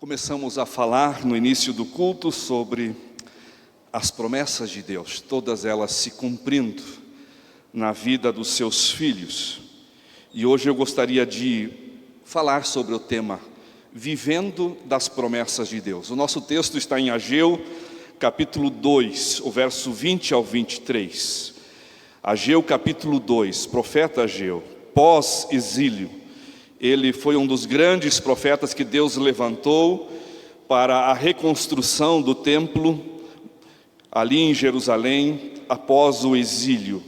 Começamos a falar no início do culto sobre as promessas de Deus, todas elas se cumprindo na vida dos seus filhos. E hoje eu gostaria de falar sobre o tema Vivendo das promessas de Deus. O nosso texto está em Ageu, capítulo 2, o verso 20 ao 23. Ageu, capítulo 2, profeta Ageu, pós-exílio. Ele foi um dos grandes profetas que Deus levantou para a reconstrução do templo ali em Jerusalém após o exílio.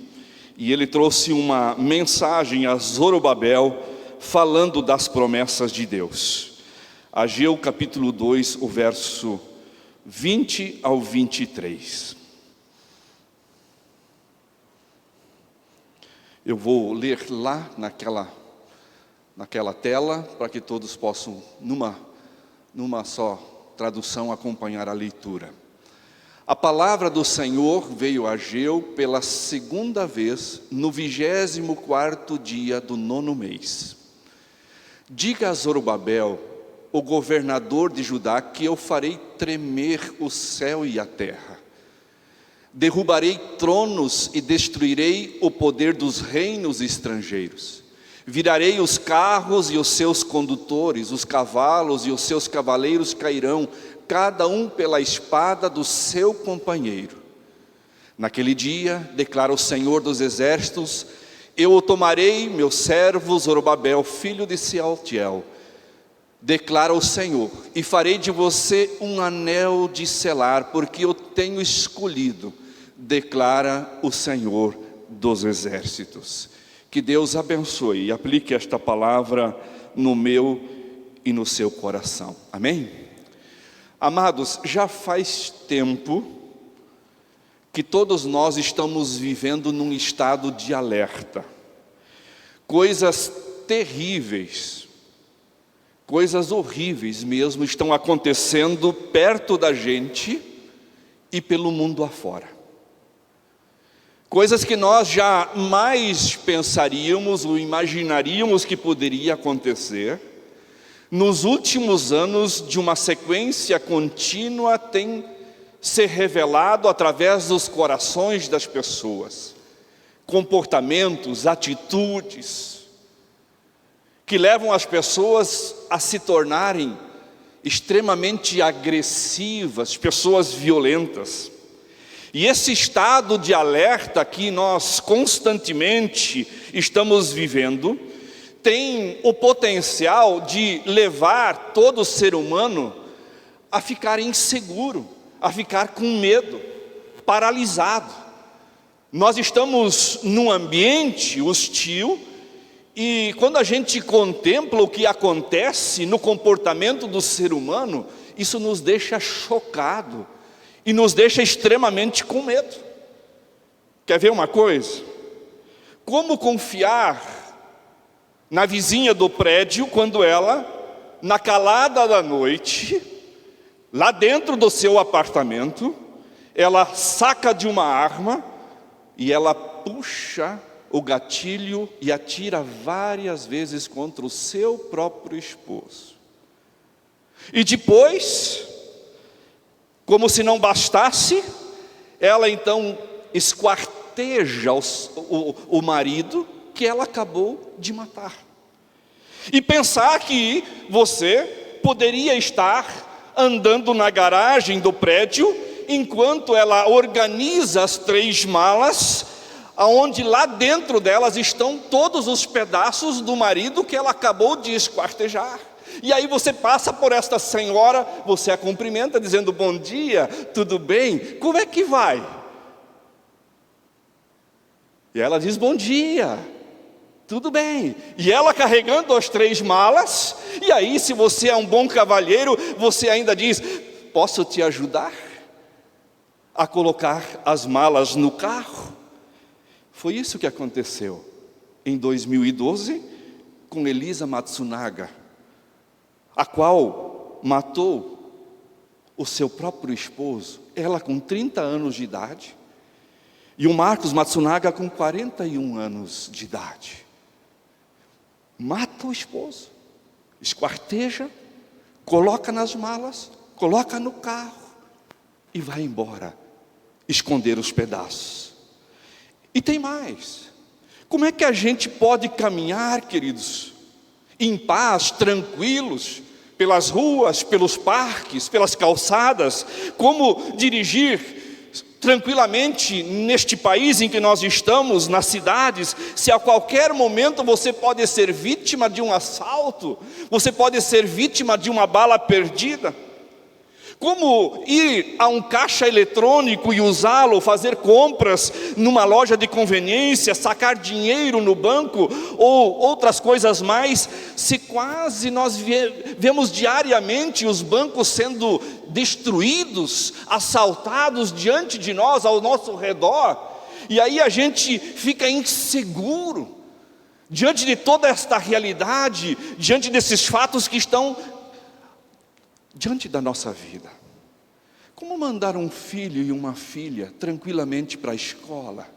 E ele trouxe uma mensagem a Zorobabel falando das promessas de Deus. Ageu capítulo 2, o verso 20 ao 23. Eu vou ler lá naquela tela, para que todos possam, numa só tradução, acompanhar a leitura. A palavra do Senhor veio a Ageu pela segunda vez, no 24º dia do 9º mês. Diga a Zorobabel, o governador de Judá, que eu farei tremer o céu e a terra. Derrubarei tronos e destruirei o poder dos reinos estrangeiros. Virarei os carros e os seus condutores, os cavalos e os seus cavaleiros cairão, cada um pela espada do seu companheiro. Naquele dia, declara o Senhor dos exércitos, eu o tomarei, meu servo Zorobabel, filho de Sealtiel, declara o Senhor, e farei de você um anel de selar, porque eu tenho escolhido, declara o Senhor dos exércitos. Que Deus abençoe e aplique esta palavra no meu e no seu coração. Amém? Amados, já faz tempo que todos nós estamos vivendo num estado de alerta. Coisas terríveis, coisas horríveis mesmo estão acontecendo perto da gente e pelo mundo afora. Coisas que nós jamais pensaríamos ou imaginaríamos que poderia acontecer, nos últimos anos de uma sequência contínua tem se revelado através dos corações das pessoas. Comportamentos, atitudes, que levam as pessoas a se tornarem extremamente agressivas, pessoas violentas. E esse estado de alerta que nós constantemente estamos vivendo, tem o potencial de levar todo ser humano a ficar inseguro, a ficar com medo, paralisado. Nós estamos num ambiente hostil e quando a gente contempla o que acontece no comportamento do ser humano, isso nos deixa chocado e nos deixa extremamente com medo. Quer ver uma coisa? Como confiar na vizinha do prédio quando ela, na calada da noite, lá dentro do seu apartamento, ela saca de uma arma e ela puxa o gatilho e atira várias vezes contra o seu próprio esposo. E depois, como se não bastasse, ela então esquarteja o marido que ela acabou de matar. E pensar que você poderia estar andando na garagem do prédio, enquanto ela organiza as 3 malas, aonde lá dentro delas estão todos os pedaços do marido que ela acabou de esquartejar. E aí você passa por esta senhora, você a cumprimenta dizendo bom dia, tudo bem? Como é que vai? E ela diz bom dia, tudo bem. E ela carregando as 3 malas, e aí se você é um bom cavalheiro, você ainda diz, posso te ajudar a colocar as malas no carro? Foi isso que aconteceu em 2012 com Elisa Matsunaga, a qual matou o seu próprio esposo, ela com 30 anos de idade, e o Marcos Matsunaga com 41 anos de idade. Mata o esposo, esquarteja, coloca nas malas, coloca no carro e vai embora, esconder os pedaços. E tem mais. Como é que a gente pode caminhar, queridos, em paz, tranquilos, pelas ruas, pelos parques, pelas calçadas? Como dirigir tranquilamente neste país em que nós estamos, nas cidades, se a qualquer momento você pode ser vítima de um assalto, você pode ser vítima de uma bala perdida? Como ir a um caixa eletrônico e usá-lo, fazer compras numa loja de conveniência, sacar dinheiro no banco ou outras coisas mais, se quase nós vemos diariamente os bancos sendo destruídos, assaltados diante de nós, ao nosso redor, e aí a gente fica inseguro diante de toda esta realidade, diante desses fatos que estão diante da nossa vida. Como mandar um filho e uma filha tranquilamente para a escola?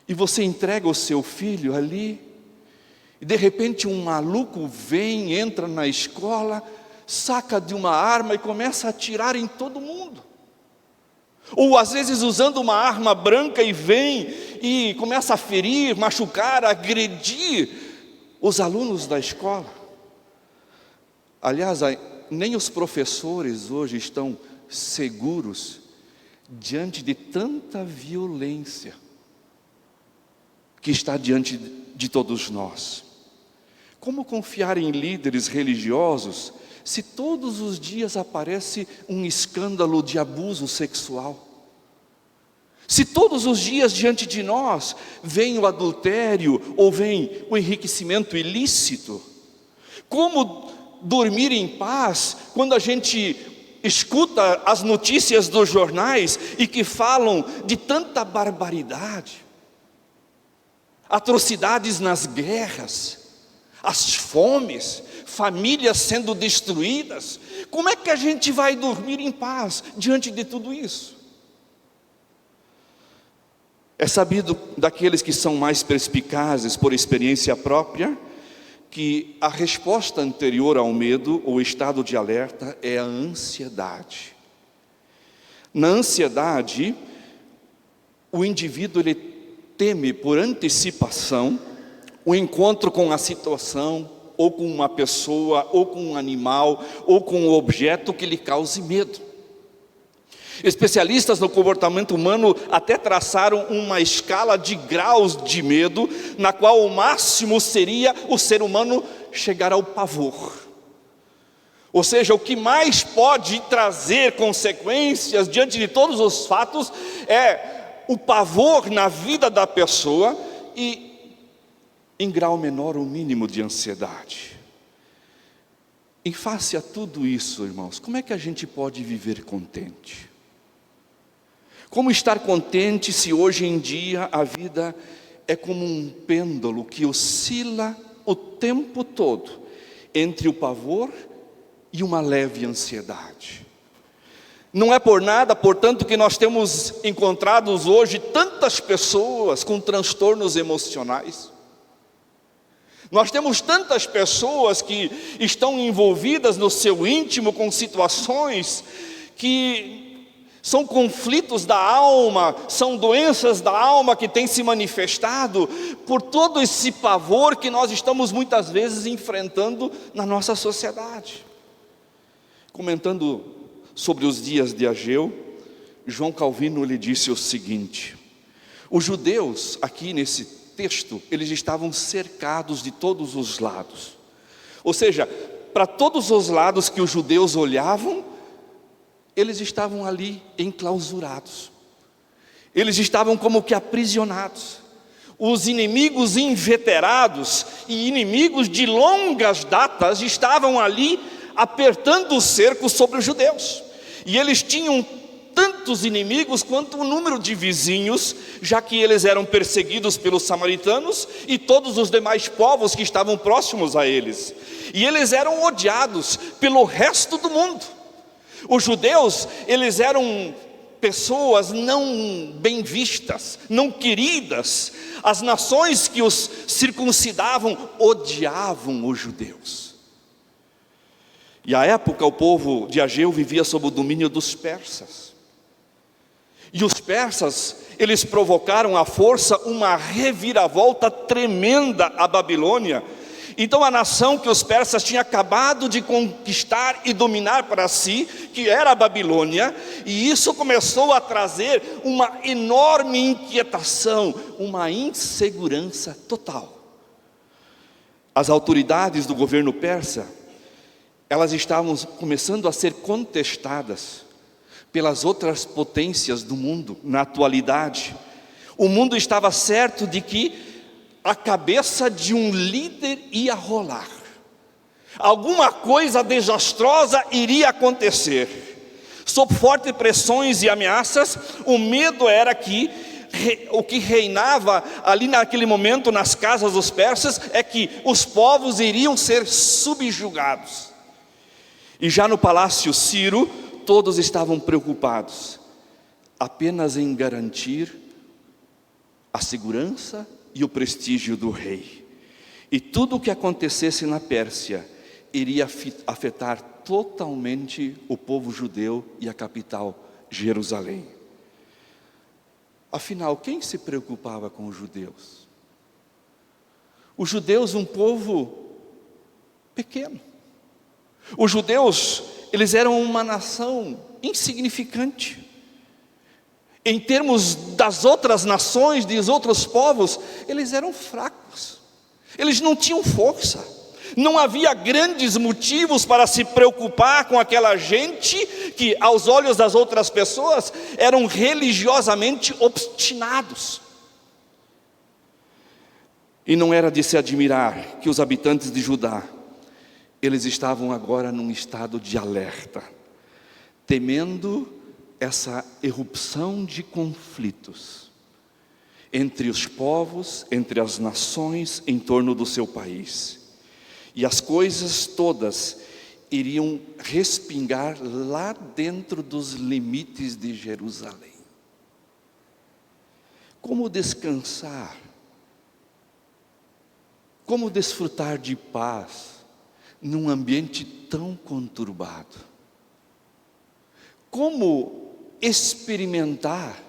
E você entrega o seu filho ali, e de repente um maluco vem, entra na escola, saca de uma arma e começa a atirar em todo mundo. Ou às vezes usando uma arma branca e vem e começa a ferir, machucar, agredir os alunos da escola. Aliás, nem os professores hoje estão seguros diante de tanta violência que está diante de todos nós. Como confiar em líderes religiosos se todos os dias aparece um escândalo de abuso sexual? Se todos os dias diante de nós vem o adultério ou vem o enriquecimento ilícito? Como dormir em paz quando a gente escuta as notícias dos jornais e que falam de tanta barbaridade, atrocidades nas guerras, as fomes, famílias sendo destruídas? Como é que a gente vai dormir em paz diante de tudo isso? É sabido daqueles que são mais perspicazes por experiência própria que a resposta anterior ao medo, ou estado de alerta, é a ansiedade. Na ansiedade, o indivíduo ele teme por antecipação o encontro com a situação, ou com uma pessoa, ou com um animal, ou com um objeto que lhe cause medo. Especialistas no comportamento humano até traçaram uma escala de graus de medo, na qual o máximo seria o ser humano chegar ao pavor. Ou seja, o que mais pode trazer consequências diante de todos os fatos é o pavor na vida da pessoa e, em grau menor, o mínimo de ansiedade. Em face a tudo isso, irmãos, como é que a gente pode viver contente? Como estar contente se hoje em dia a vida é como um pêndulo que oscila o tempo todo entre o pavor e uma leve ansiedade? Não é por nada, portanto, que nós temos encontrado hoje tantas pessoas com transtornos emocionais. Nós temos tantas pessoas que estão envolvidas no seu íntimo com situações que são conflitos da alma, são doenças da alma que têm se manifestado por todo esse pavor que nós estamos muitas vezes enfrentando na nossa sociedade. Comentando sobre os dias de Ageu, João Calvino lhe disse o seguinte: os judeus, aqui nesse texto, eles estavam cercados de todos os lados. Ou seja, para todos os lados que os judeus olhavam, eles estavam ali enclausurados. Eles estavam como que aprisionados. Os inimigos inveterados e inimigos de longas datas estavam ali apertando o cerco sobre os judeus. E eles tinham tantos inimigos quanto o número de vizinhos, já que eles eram perseguidos pelos samaritanos e todos os demais povos que estavam próximos a eles. E eles eram odiados pelo resto do mundo. Os judeus, eles eram pessoas não bem vistas, não queridas. As nações que os circuncidavam odiavam os judeus. E à época o povo de Ageu vivia sob o domínio dos persas. E os persas, eles provocaram à força uma reviravolta tremenda à Babilônia. Então a nação que os persas tinham acabado de conquistar e dominar para si, que era a Babilônia, e isso começou a trazer uma enorme inquietação, uma insegurança total. As autoridades do governo persa, elas estavam começando a ser contestadas pelas outras potências do mundo na atualidade. O mundo estava certo de que a cabeça de um líder ia rolar. Alguma coisa desastrosa iria acontecer. Sob fortes pressões e ameaças, o medo era que o que reinava ali naquele momento nas casas dos persas é que os povos iriam ser subjugados. E já no palácio Ciro, todos estavam preocupados apenas em garantir a segurança e o prestígio do rei. E tudo o que acontecesse na Pérsia iria afetar totalmente o povo judeu e a capital, Jerusalém. Afinal, quem se preocupava com os judeus? Os judeus, um povo pequeno. Os judeus, eles eram uma nação insignificante. Em termos das outras nações, dos outros povos, eles eram fracos. Eles não tinham força. Não havia grandes motivos para se preocupar com aquela gente que, aos olhos das outras pessoas, eram religiosamente obstinados. E não era de se admirar que os habitantes de Judá, eles estavam agora num estado de alerta, temendo essa erupção de conflitos entre os povos, entre as nações em torno do seu país. E as coisas todas iriam respingar lá dentro dos limites de Jerusalém. Como descansar? Como desfrutar de paz num ambiente tão conturbado? Como experimentar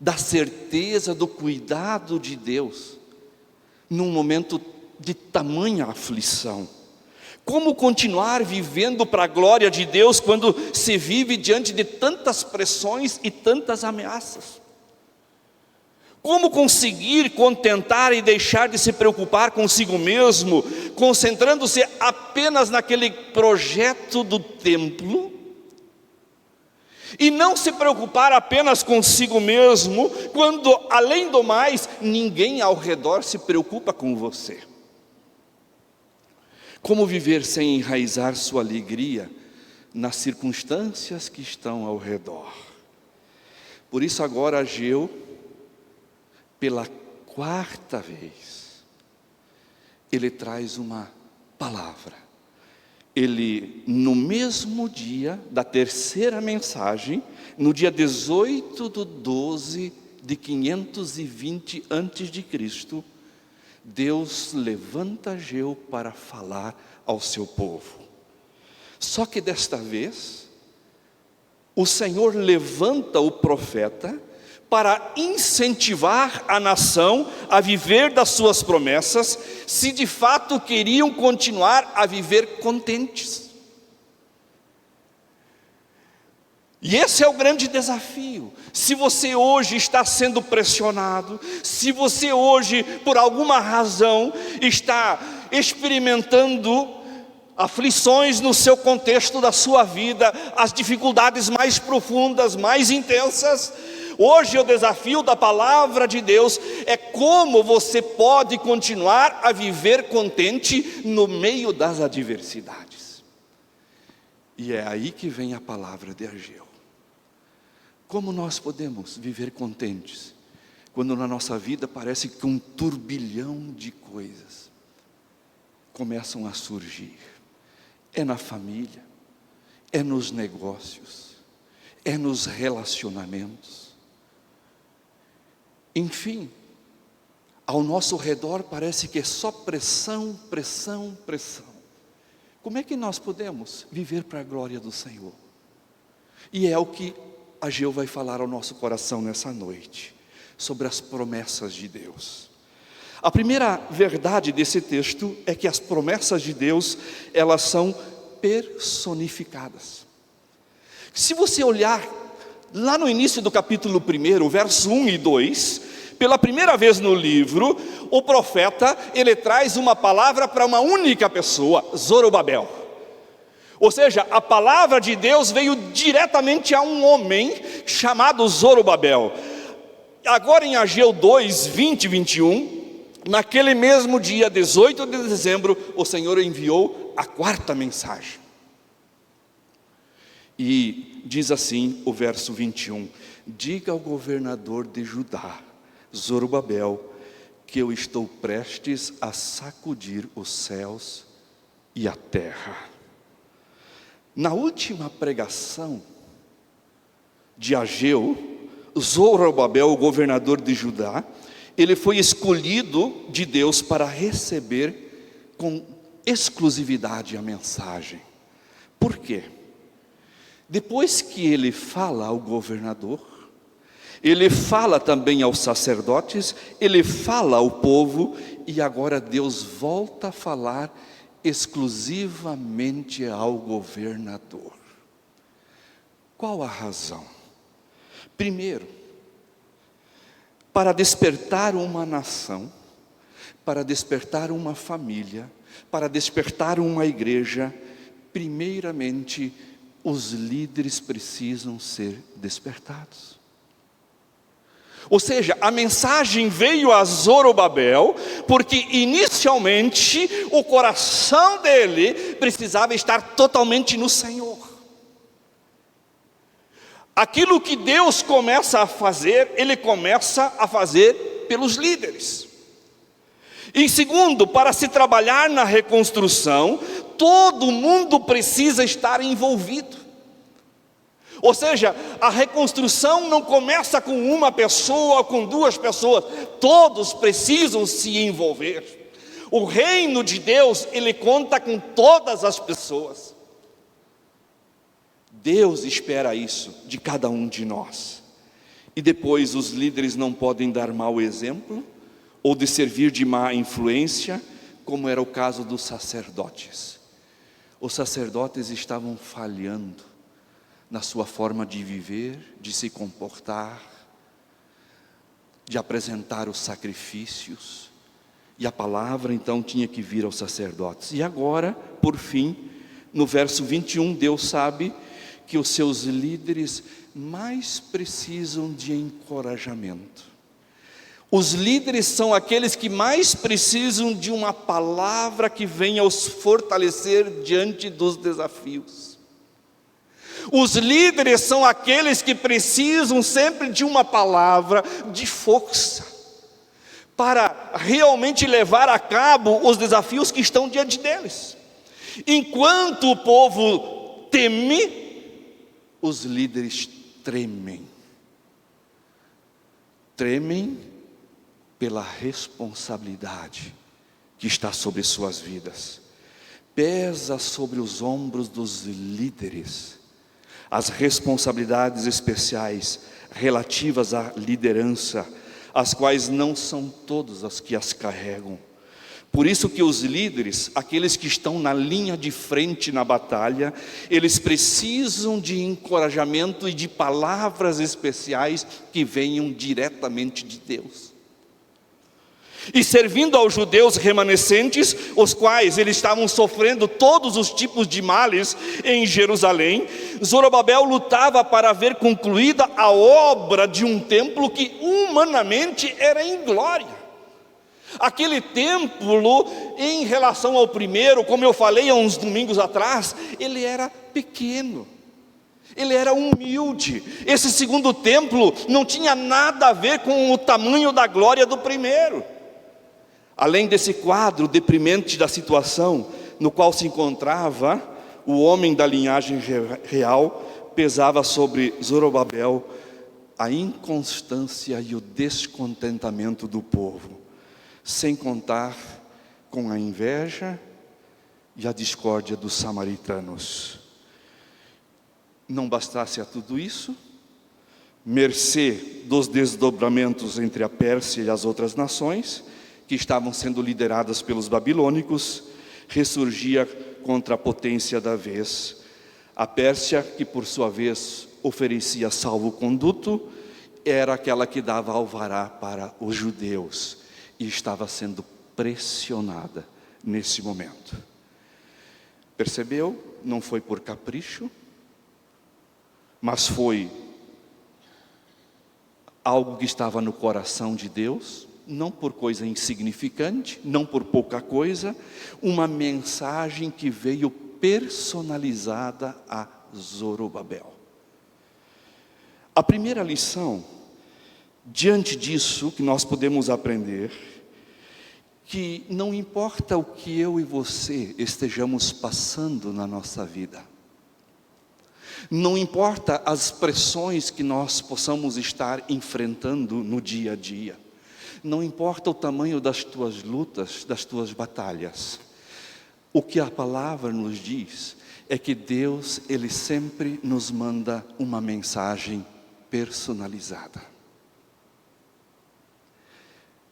da certeza do cuidado de Deus num momento de tamanha aflição? Como continuar vivendo para a glória de Deus quando se vive diante de tantas pressões e tantas ameaças? Como conseguir contentar e deixar de se preocupar consigo mesmo, concentrando-se apenas naquele projeto do templo? E não se preocupar apenas consigo mesmo, quando, além do mais, ninguém ao redor se preocupa com você. Como viver sem enraizar sua alegria nas circunstâncias que estão ao redor? Por isso agora Ageu, pela quarta vez, ele traz uma palavra. Ele, no mesmo dia da terceira mensagem, no dia 18/12 de 520 a.C., Deus levanta Ageu para falar ao seu povo. Só que desta vez, o Senhor levanta o profeta para incentivar a nação a viver das suas promessas, se de fato queriam continuar a viver contentes. E esse é o grande desafio. Se você hoje está sendo pressionado, se você hoje, por alguma razão, está experimentando aflições no seu contexto da sua vida, as dificuldades mais profundas, mais intensas, hoje o desafio da palavra de Deus é como você pode continuar a viver contente no meio das adversidades. E é aí que vem a palavra de Ageu. Como nós podemos viver contentes quando na nossa vida parece que um turbilhão de coisas começam a surgir? É na família, é nos negócios, é nos relacionamentos. Enfim, ao nosso redor parece que é só pressão, pressão, pressão. Como é que nós podemos viver para a glória do Senhor? E é o que Ageu vai falar ao nosso coração nessa noite, sobre as promessas de Deus. A primeira verdade desse texto é que as promessas de Deus, elas são personificadas. Se você olhar lá no início do capítulo 1, verso 1 e 2, pela primeira vez no livro, o profeta, ele traz uma palavra para uma única pessoa, Zorobabel. Ou seja, a palavra de Deus veio diretamente a um homem chamado Zorobabel. Agora em Ageu 2, 20 e 21, naquele mesmo dia 18 de dezembro, o Senhor enviou a quarta mensagem. E diz assim o verso 21, diga ao governador de Judá, Zorobabel, que eu estou prestes a sacudir os céus e a terra. Na última pregação de Ageu, Zorobabel, o governador de Judá, ele foi escolhido de Deus para receber com exclusividade a mensagem. Por quê? Depois que ele fala ao governador, ele fala também aos sacerdotes, ele fala ao povo, e agora Deus volta a falar exclusivamente ao governador. Qual a razão? Primeiro, para despertar uma nação, para despertar uma família, para despertar uma igreja, primeiramente, os líderes precisam ser despertados. Ou seja, a mensagem veio a Zorobabel, porque inicialmente o coração dele precisava estar totalmente no Senhor. Aquilo que Deus começa a fazer, Ele começa a fazer pelos líderes. Em segundo, para se trabalhar na reconstrução, todo mundo precisa estar envolvido. Ou seja, a reconstrução não começa com uma pessoa, com duas pessoas, todos precisam se envolver. O reino de Deus, ele conta com todas as pessoas. Deus espera isso de cada um de nós. E depois os líderes não podem dar mau exemplo, ou de servir de má influência, como era o caso dos sacerdotes. Os sacerdotes estavam falhando na sua forma de viver, de se comportar, de apresentar os sacrifícios, e a palavra então tinha que vir aos sacerdotes. E agora, por fim, no verso 21, Deus sabe que os seus líderes mais precisam de encorajamento. Os líderes são aqueles que mais precisam de uma palavra que venha os fortalecer diante dos desafios. Os líderes são aqueles que precisam sempre de uma palavra de força, para realmente levar a cabo os desafios que estão diante deles. Enquanto o povo teme, os líderes tremem. Tremem pela responsabilidade que está sobre suas vidas. Pesa sobre os ombros dos líderes as responsabilidades especiais relativas à liderança, as quais não são todos as que as carregam. Por isso que os líderes, aqueles que estão na linha de frente na batalha, eles precisam de encorajamento e de palavras especiais que venham diretamente de Deus. E servindo aos judeus remanescentes, os quais eles estavam sofrendo todos os tipos de males em Jerusalém, Zorobabel lutava para ver concluída a obra de um templo que humanamente era inglória. Aquele templo, em relação ao primeiro, como eu falei há uns domingos atrás, ele era pequeno, ele era humilde. Esse segundo templo não tinha nada a ver com o tamanho da glória do primeiro. Além desse quadro deprimente da situação no qual se encontrava, o homem da linhagem real pesava sobre Zorobabel a inconstância e o descontentamento do povo, sem contar com a inveja e a discórdia dos samaritanos. Não bastasse a tudo isso, mercê dos desdobramentos entre a Pérsia e as outras nações, que estavam sendo lideradas pelos babilônicos, ressurgia contra a potência da vez. A Pérsia, que por sua vez oferecia salvo-conduto, era aquela que dava alvará para os judeus, e estava sendo pressionada nesse momento. Percebeu? Não foi por capricho, mas foi algo que estava no coração de Deus, não por coisa insignificante, não por pouca coisa, uma mensagem que veio personalizada a Zorobabel. A primeira lição, diante disso, que nós podemos aprender, que não importa o que eu e você estejamos passando na nossa vida, não importa as pressões que nós possamos estar enfrentando no dia a dia, não importa o tamanho das tuas lutas, das tuas batalhas, o que a palavra nos diz é que Deus, Ele sempre nos manda uma mensagem personalizada.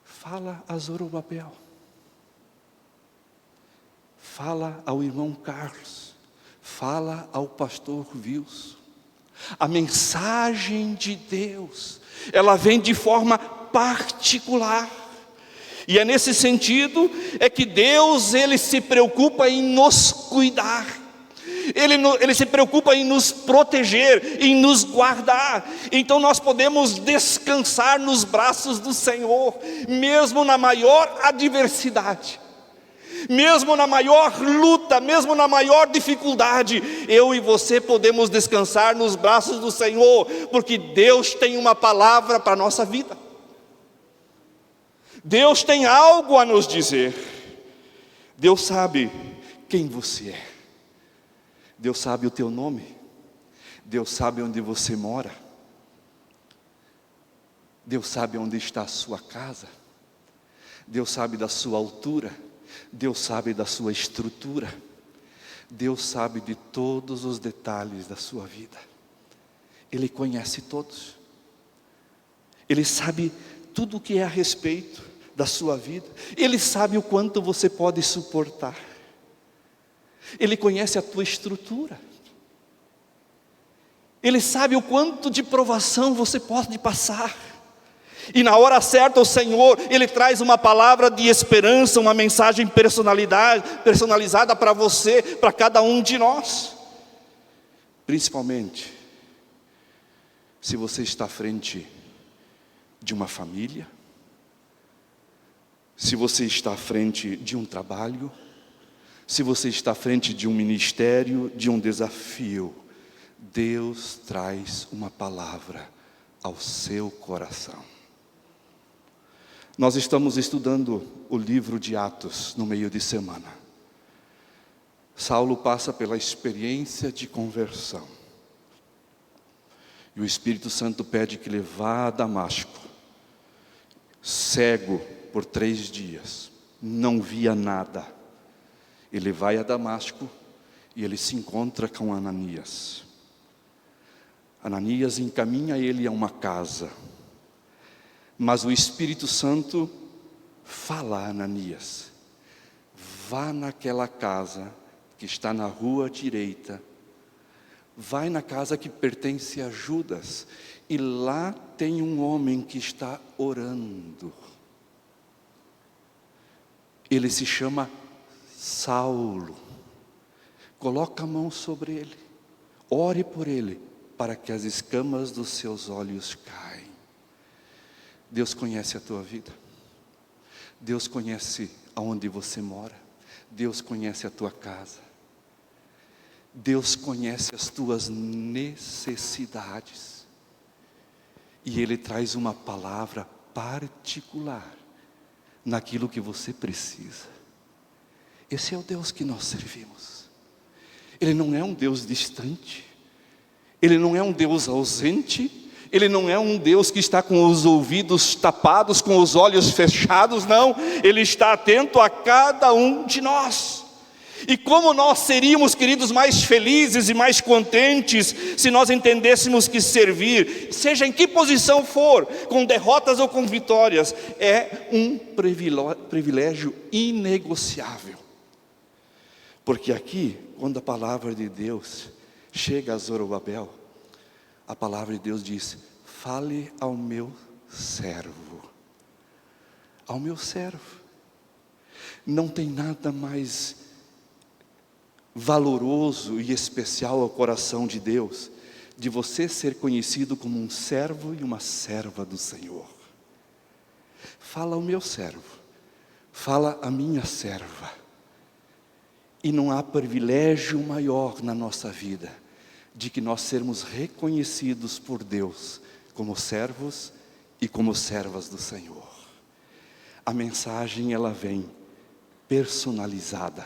Fala a Zorobabel, fala ao irmão Carlos, fala ao pastor Wilson. A mensagem de Deus, ela vem de forma particular. E é nesse sentido é que Deus, Ele se preocupa em nos cuidar. Ele se preocupa em nos proteger, em nos guardar. Então nós podemos descansar nos braços do Senhor, mesmo na maior adversidade, mesmo na maior luta, mesmo na maior dificuldade. Eu e você podemos descansar nos braços do Senhor, porque Deus tem uma palavra para a nossa vida. Deus tem algo a nos dizer. Deus sabe quem você é. Deus sabe o teu nome. Deus sabe onde você mora. Deus sabe onde está a sua casa. Deus sabe da sua altura. Deus sabe da sua estrutura. Deus sabe de todos os detalhes da sua vida. Ele conhece todos. Ele sabe tudo o que é a respeito da sua vida. Ele sabe o quanto você pode suportar. Ele conhece a tua estrutura. Ele sabe o quanto de provação você pode passar. E na hora certa o Senhor, Ele traz uma palavra de esperança, uma mensagem personalizada para você, para cada um de nós. Principalmente, se você está à frente de uma família, se você está à frente de um trabalho, se você está à frente de um ministério, de um desafio, Deus traz uma palavra ao seu coração. Nós estamos estudando o livro de Atos no meio de semana. Saulo passa pela experiência de conversão. E o Espírito Santo pede que ele vá a Damasco, cego por 3 dias, não via nada. Ele vai a Damasco e ele se encontra com Ananias. Ananias encaminha ele a uma casa. Mas o Espírito Santo fala a Ananias: vá naquela casa que está na rua direita. Vai na casa que pertence a Judas. E lá tem um homem que está orando. Ele se chama Saulo. Coloca a mão sobre ele, ore por ele, para que as escamas dos seus olhos caem. Deus conhece a tua vida. Deus conhece aonde você mora. Deus conhece a tua casa. Deus conhece as tuas necessidades. E Ele traz uma palavra particular naquilo que você precisa. Esse é o Deus que nós servimos. Ele não é um Deus distante. Ele não é um Deus ausente. Ele não é um Deus que está com os ouvidos tapados, com os olhos fechados, não. Ele está atento a cada um de nós. E como nós seríamos, queridos, mais felizes e mais contentes se nós entendêssemos que servir, seja em que posição for, com derrotas ou com vitórias, é um privilégio inegociável. Porque aqui, quando a palavra de Deus chega a Zorobabel, a palavra de Deus diz: fale ao meu servo. Ao meu servo. Não tem nada mais valoroso e especial ao coração de Deus, de você ser conhecido como um servo e uma serva do Senhor. Fala ao meu servo, fala à minha serva. E não há privilégio maior na nossa vida de que nós sermos reconhecidos por Deus como servos e como servas do Senhor. A mensagem, ela vem personalizada.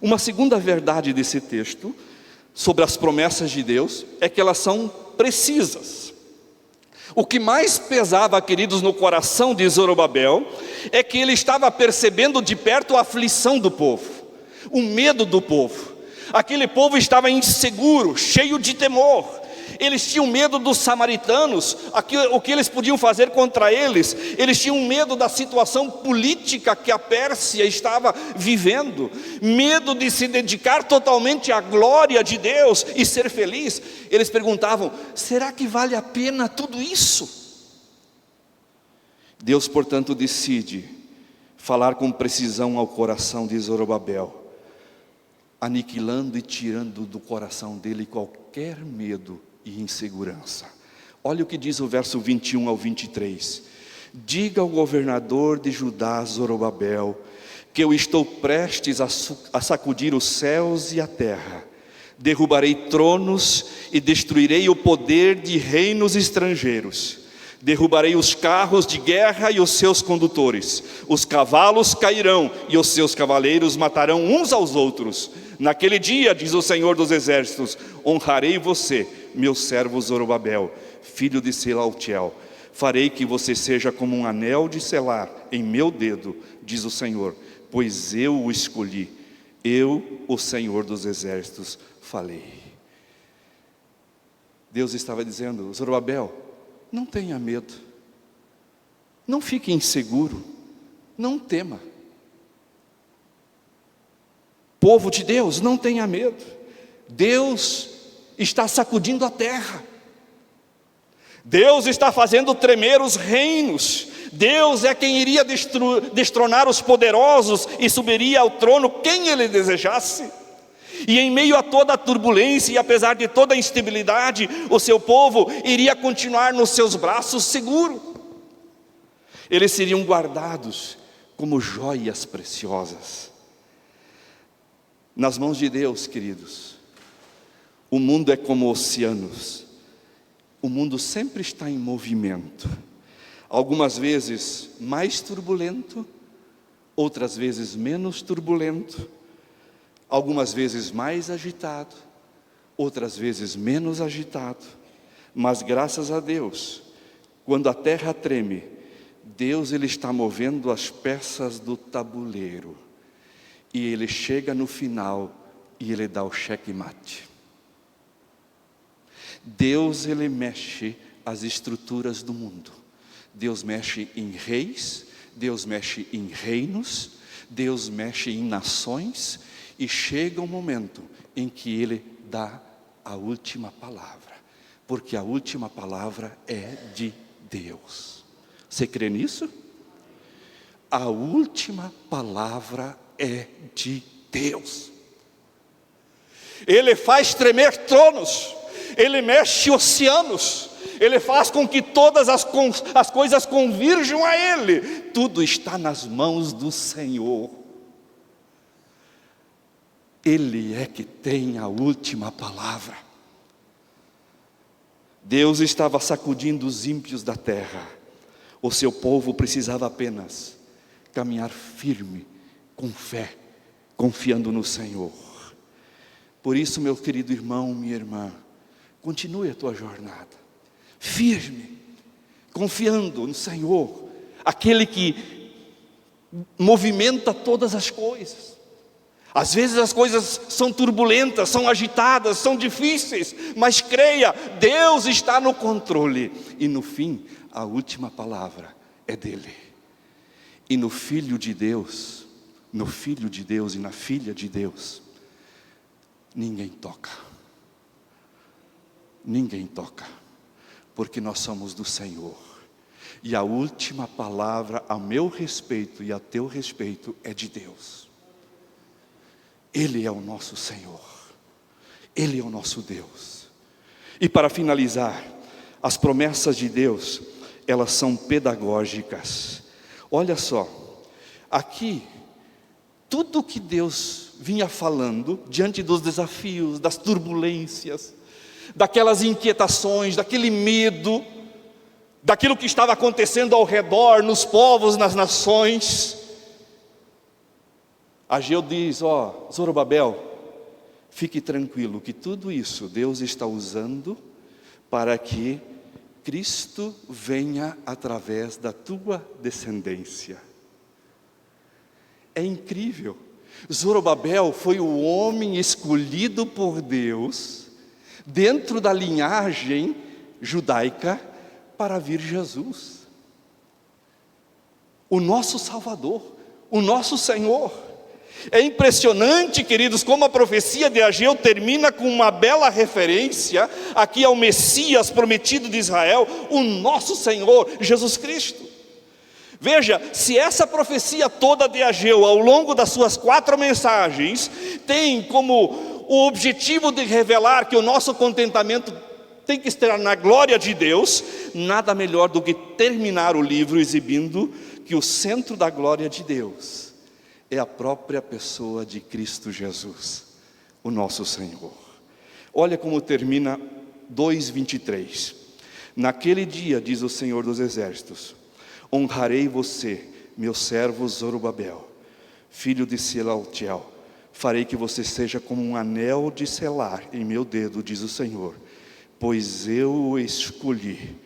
Uma segunda verdade desse texto, sobre as promessas de Deus, é que elas são precisas. O que mais pesava, queridos, no coração de Zorobabel, é que ele estava percebendo de perto a aflição do povo, o medo do povo. Aquele povo estava inseguro, cheio de temor. Eles tinham medo dos samaritanos, o que eles podiam fazer contra eles. Eles tinham medo da situação política que a Pérsia estava vivendo, medo de se dedicar totalmente à glória de Deus e ser feliz. Eles perguntavam: será que vale a pena tudo isso? Deus, portanto, decide falar com precisão ao coração de Zorobabel, aniquilando e tirando do coração dele qualquer medo e insegurança. Olha o que diz o verso 21 ao 23. Diga ao governador de Judá, Zorobabel, que eu estou prestes a sacudir os céus e a terra. Derrubarei tronos e destruirei o poder de reinos estrangeiros. Derrubarei os carros de guerra e os seus condutores. Os cavalos cairão e os seus cavaleiros matarão uns aos outros. Naquele dia, diz o Senhor dos Exércitos, honrarei você, meu servo Zorobabel, filho de Sealtiel. Farei que você seja como um anel de selar em meu dedo, diz o Senhor, pois eu o escolhi. Eu, o Senhor dos Exércitos, falei. Deus estava dizendo: Zorobabel, não tenha medo, não fique inseguro, não tema. Povo de Deus, não tenha medo. Deus está sacudindo a terra. Deus está fazendo tremer os reinos. Deus é quem iria destronar os poderosos e subiria ao trono quem Ele desejasse. E em meio a toda a turbulência e apesar de toda a instabilidade, o seu povo iria continuar nos seus braços seguro. Eles seriam guardados como joias preciosas. Nas mãos de Deus, queridos, o mundo é como oceanos. O mundo sempre está em movimento. Algumas vezes mais turbulento, outras vezes menos turbulento. Algumas vezes mais agitado, outras vezes menos agitado. Mas graças a Deus, quando a terra treme, Deus, Ele está movendo as peças do tabuleiro. E Ele chega no final e Ele dá o checkmate. Deus, Ele mexe as estruturas do mundo. Deus mexe em reis, Deus mexe em reinos, Deus mexe em nações. E chega um momento em que Ele dá a última palavra. Porque a última palavra é de Deus. Você crê nisso? A última palavra é de Deus. Ele faz tremer tronos. Ele mexe oceanos. Ele faz com que todas as coisas convirjam a Ele. Tudo está nas mãos do Senhor. Ele é que tem a última palavra. Deus estava sacudindo os ímpios da terra. O seu povo precisava apenas caminhar firme, com fé, confiando no Senhor. Por isso, meu querido irmão, minha irmã, continue a tua jornada, firme, confiando no Senhor, aquele que movimenta todas as coisas, Às vezes as coisas são turbulentas, são agitadas, são difíceis, mas creia, Deus está no controle. E no fim, a última palavra é dele. E no Filho de Deus, no Filho de Deus e na Filha de Deus, ninguém toca. Ninguém toca, porque nós somos do Senhor. E a última palavra a meu respeito e a teu respeito é de Deus. Ele é o nosso Senhor, Ele é o nosso Deus. E para finalizar, as promessas de Deus, elas são pedagógicas. Olha só, aqui, tudo que Deus vinha falando, diante dos desafios, das turbulências, daquelas inquietações, daquele medo, daquilo que estava acontecendo ao redor, nos povos, nas nações, Ageu diz, Zorobabel, fique tranquilo que tudo isso Deus está usando para que Cristo venha através da tua descendência. É incrível. Zorobabel foi o homem escolhido por Deus, dentro da linhagem judaica, para vir Jesus. O nosso Salvador, o nosso Senhor. É impressionante, queridos, como a profecia de Ageu termina com uma bela referência aqui ao Messias prometido de Israel, o nosso Senhor Jesus Cristo. Veja, se essa profecia toda de Ageu, ao longo das suas 4 mensagens, tem como o objetivo de revelar que o nosso contentamento tem que estar na glória de Deus, nada melhor do que terminar o livro exibindo que o centro da glória de Deus é a própria pessoa de Cristo Jesus, o nosso Senhor. Olha como termina 2:23. Naquele dia, diz o Senhor dos Exércitos, honrarei você, meu servo Zorobabel, filho de Sealtiel. Farei que você seja como um anel de selar em meu dedo, diz o Senhor, pois eu o escolhi,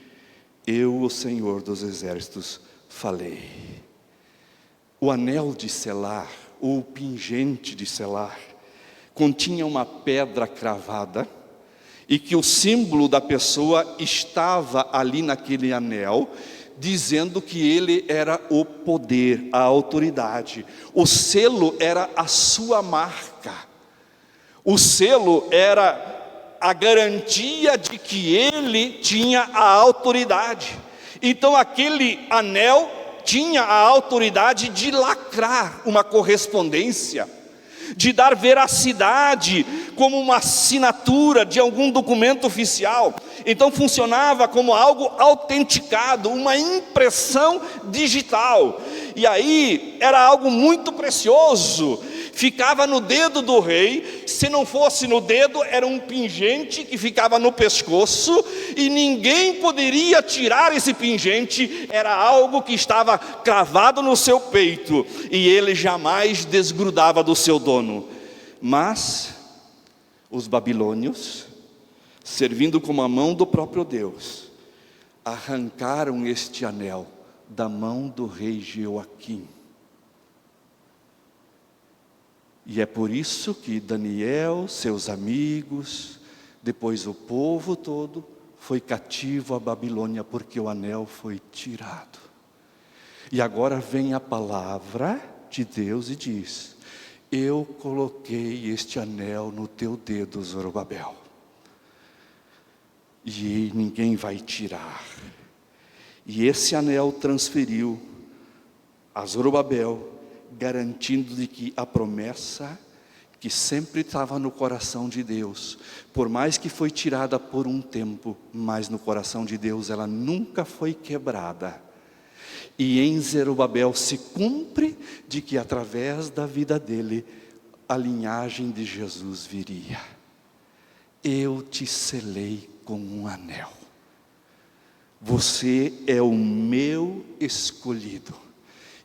eu, o Senhor dos Exércitos, falei. O anel de selar, ou o pingente de selar, continha uma pedra cravada, e que o símbolo da pessoa estava ali naquele anel, dizendo que ele era o poder, a autoridade. O selo era a sua marca. O selo era a garantia de que ele tinha a autoridade. Então aquele anel tinha a autoridade de lacrar uma correspondência, de dar veracidade como uma assinatura de algum documento oficial. Então funcionava como algo autenticado, uma impressão digital. E aí era algo muito precioso. Ficava no dedo do rei. Se não fosse no dedo, era um pingente que ficava no pescoço, e ninguém poderia tirar esse pingente. Era algo que estava cravado no seu peito, e ele jamais desgrudava do seu dono. Mas os babilônios, servindo como a mão do próprio Deus, arrancaram este anel da mão do rei Jeoaquim. E é por isso que Daniel, seus amigos, depois o povo todo, foi cativo à Babilônia, porque o anel foi tirado. E agora vem a palavra de Deus e diz: eu coloquei este anel no teu dedo, Zorobabel, e ninguém vai tirar. E esse anel transferiu a Zorobabel, garantindo de que a promessa que sempre estava no coração de Deus, por mais que foi tirada por um tempo, mas no coração de Deus ela nunca foi quebrada. E em Zorobabel se cumpre de que através da vida dele, a linhagem de Jesus viria. Eu te selei com um anel. Você é o meu escolhido.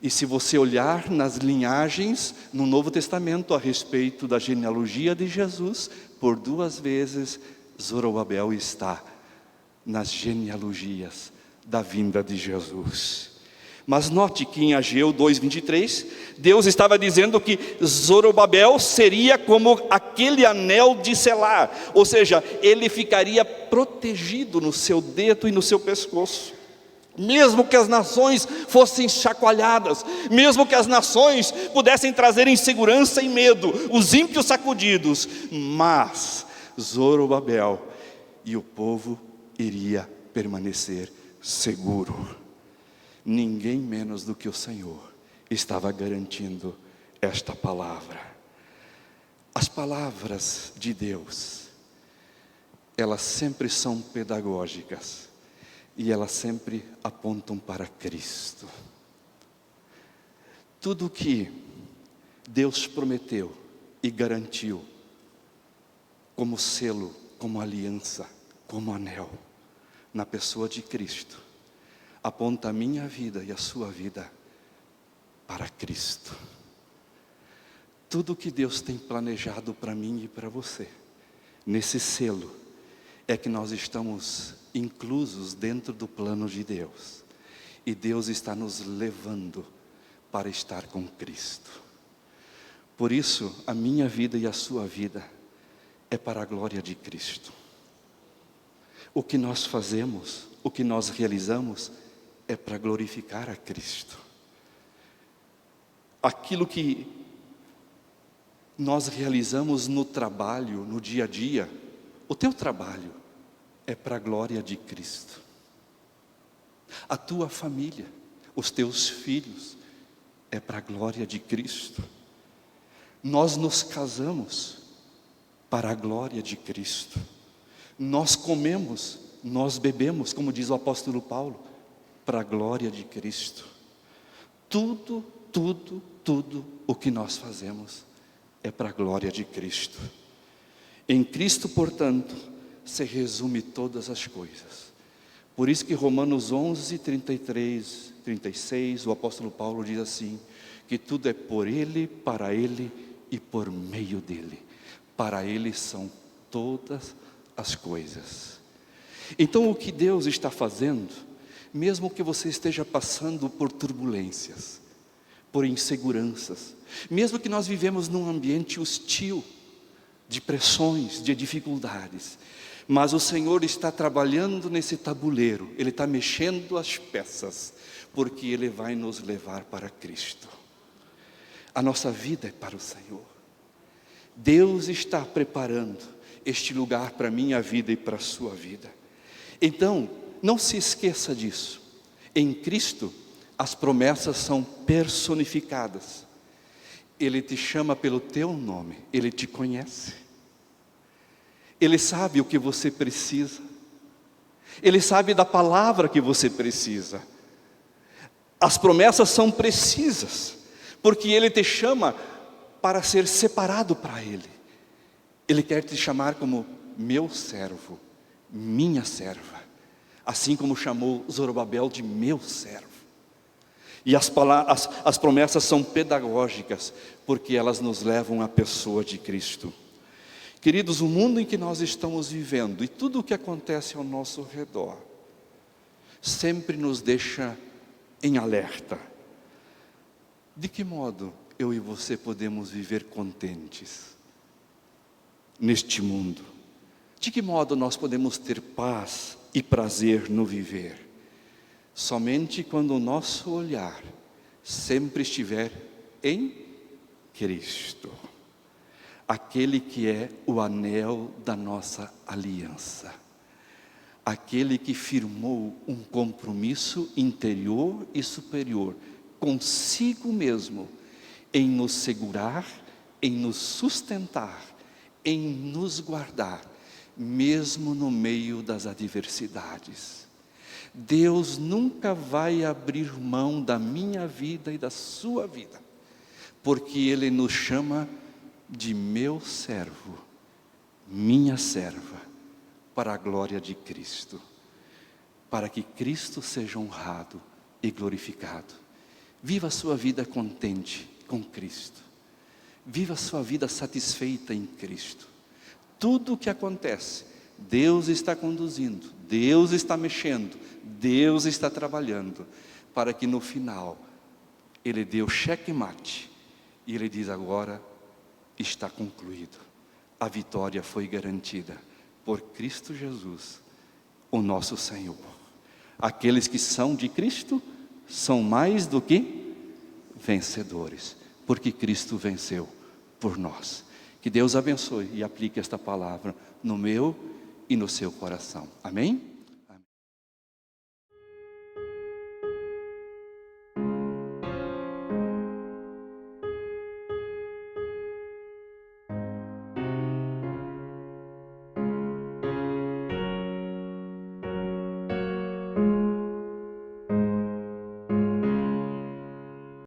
E se você olhar nas linhagens no Novo Testamento a respeito da genealogia de Jesus, por 2 vezes Zorobabel está nas genealogias da vinda de Jesus. Mas note que em Ageu 2:23, Deus estava dizendo que Zorobabel seria como aquele anel de selar, ou seja, ele ficaria protegido no seu dedo e no seu pescoço. Mesmo que as nações fossem chacoalhadas, mesmo que as nações pudessem trazer insegurança e medo, os ímpios sacudidos, mas Zorobabel e o povo iria permanecer seguro. Ninguém menos do que o Senhor estava garantindo esta palavra. As palavras de Deus, elas sempre são pedagógicas e elas sempre apontam para Cristo. Tudo que Deus prometeu e garantiu, como selo, como aliança, como anel, na pessoa de Cristo, aponta a minha vida e a sua vida para Cristo. Tudo que Deus tem planejado para mim e para você, nesse selo, é que nós estamos inclusos dentro do plano de Deus. E Deus está nos levando para estar com Cristo. Por isso, a minha vida e a sua vida é para a glória de Cristo. O que nós fazemos, o que nós realizamos, é para glorificar a Cristo. Aquilo que nós realizamos no trabalho, no dia a dia, o teu trabalho é para a glória de Cristo. A tua família, os teus filhos, é para a glória de Cristo. Nós nos casamos para a glória de Cristo. Nós comemos, nós bebemos, como diz o apóstolo Paulo, para a glória de Cristo. Tudo o que nós fazemos é para a glória de Cristo. Em Cristo, portanto, se resume todas as coisas. Por isso que Romanos 11, 33, 36, o apóstolo Paulo diz assim, que tudo é por Ele, para Ele e por meio dEle. Para Ele são todas as coisas. Então o que Deus está fazendo, mesmo que você esteja passando por turbulências, por inseguranças, mesmo que nós vivemos num ambiente hostil, de pressões, de dificuldades, mas o Senhor está trabalhando nesse tabuleiro, Ele está mexendo as peças, porque Ele vai nos levar para Cristo. A nossa vida é para o Senhor. Deus está preparando este lugar para a minha vida e para a sua vida. Então, não se esqueça disso. Em Cristo, as promessas são personificadas. Ele te chama pelo teu nome, Ele te conhece. Ele sabe o que você precisa. Ele sabe da palavra que você precisa. As promessas são precisas, porque Ele te chama para ser separado para Ele. Ele quer te chamar como meu servo, minha serva, assim como chamou Zorobabel de meu servo. E as promessas são pedagógicas, porque elas nos levam à pessoa de Cristo. Queridos, o mundo em que nós estamos vivendo e tudo o que acontece ao nosso redor, sempre nos deixa em alerta. De que modo eu e você podemos viver contentes neste mundo? De que modo nós podemos ter paz e prazer no viver? Somente quando o nosso olhar sempre estiver em Cristo, aquele que é o anel da nossa aliança, aquele que firmou um compromisso interior e superior consigo mesmo, em nos segurar, em nos sustentar, em nos guardar, mesmo no meio das adversidades. Deus nunca vai abrir mão da minha vida e da sua vida, porque Ele nos chama de meu servo, minha serva, para a glória de Cristo, para que Cristo seja honrado e glorificado. Viva a sua vida contente com Cristo, viva a sua vida satisfeita em Cristo. Tudo o que acontece, Deus está conduzindo, Deus está mexendo, Deus está trabalhando, para que no final Ele dê o checkmate e Ele diz: agora está concluído. A vitória foi garantida por Cristo Jesus, o nosso Senhor. Aqueles que são de Cristo são mais do que vencedores, porque Cristo venceu por nós. Que Deus abençoe e aplique esta palavra no meu e no seu coração. Amém?